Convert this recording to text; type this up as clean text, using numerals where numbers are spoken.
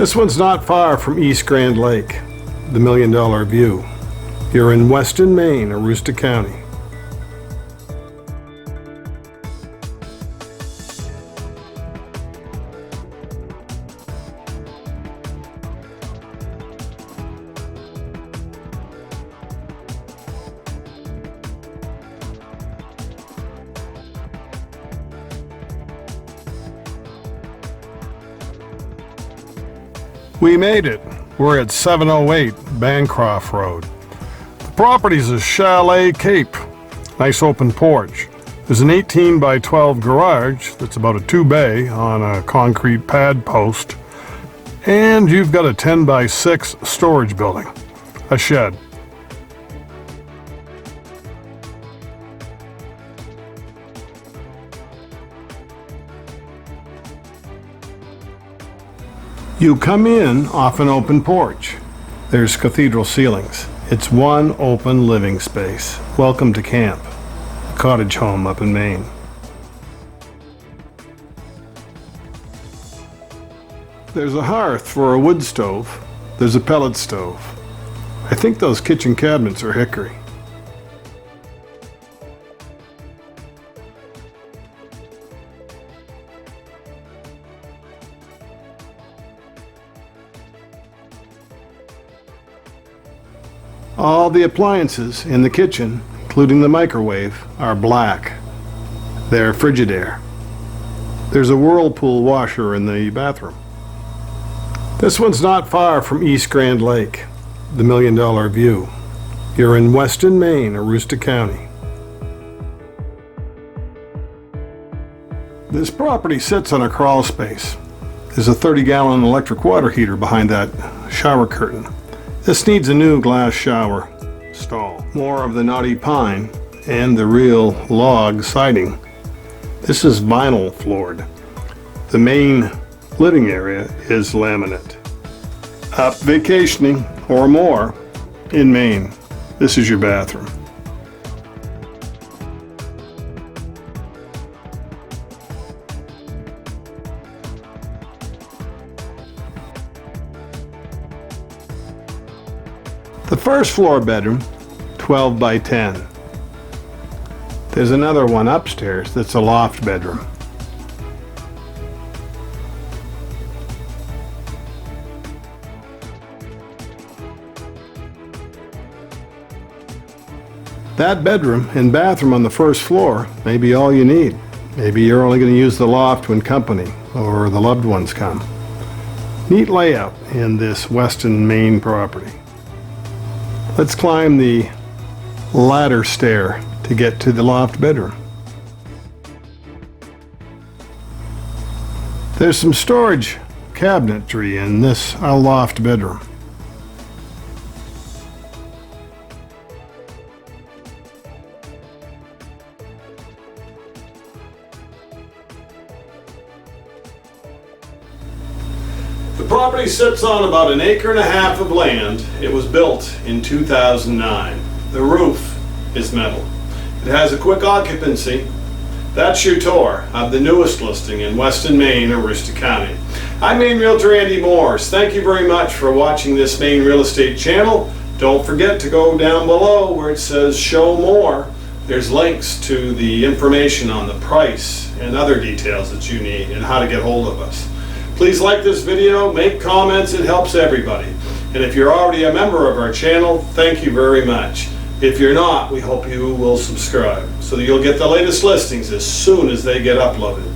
This one's not far from East Grand Lake, the $1 Million View. You're in Weston, Maine, Aroostook County. We made it. We're at 708 Bancroft Road. The property's a chalet cape. Nice open porch. There's an 18 by 12 garage that's about a 2-bay on a concrete pad post. And you've got a 10 by 6 storage building, a shed. You come in off an open porch. There's cathedral ceilings. It's one open living space. Welcome to camp, a cottage home up in Maine. There's a hearth for a wood stove. There's a pellet stove. I think those kitchen cabinets are hickory. All the appliances in the kitchen, including the microwave, are black. They're Frigidaire. There's a Whirlpool washer in the bathroom. This one's not far from East Grand Lake, the $1 Million View. You're in Weston, Maine, Aroostook County. This property sits on a crawl space. There's a 30-gallon electric water heater behind that shower curtain. This needs a new glass shower stall. More of the knotty pine and the real log siding. This is vinyl floored. The main living area is laminate. Up vacationing or more in Maine, this is your bathroom. The first floor bedroom, 12 by 10. There's another one upstairs that's a loft bedroom. That bedroom and bathroom on the first floor may be all you need. Maybe you're only going to use the loft when company or the loved ones come. Neat layout in this Weston, Maine property. Let's climb the ladder stair to get to the loft bedroom. There's some storage cabinetry in this loft bedroom. The property sits on about 1.5 acres of land. It was built in 2009. The roof is metal. It has a quick occupancy. That's your tour of the newest listing in Weston, Maine, Aroostook County. I'm Maine Realtor Andy Mooers. Thank you very much for watching this Maine Real Estate channel. Don't forget to go down below where it says show more. There's links to the information on the price and other details that you need and how to get hold of us. Please like this video, make comments, it helps everybody. And if you're already a member of our channel, thank you very much. If you're not, we hope you will subscribe so that you'll get the latest listings as soon as they get uploaded.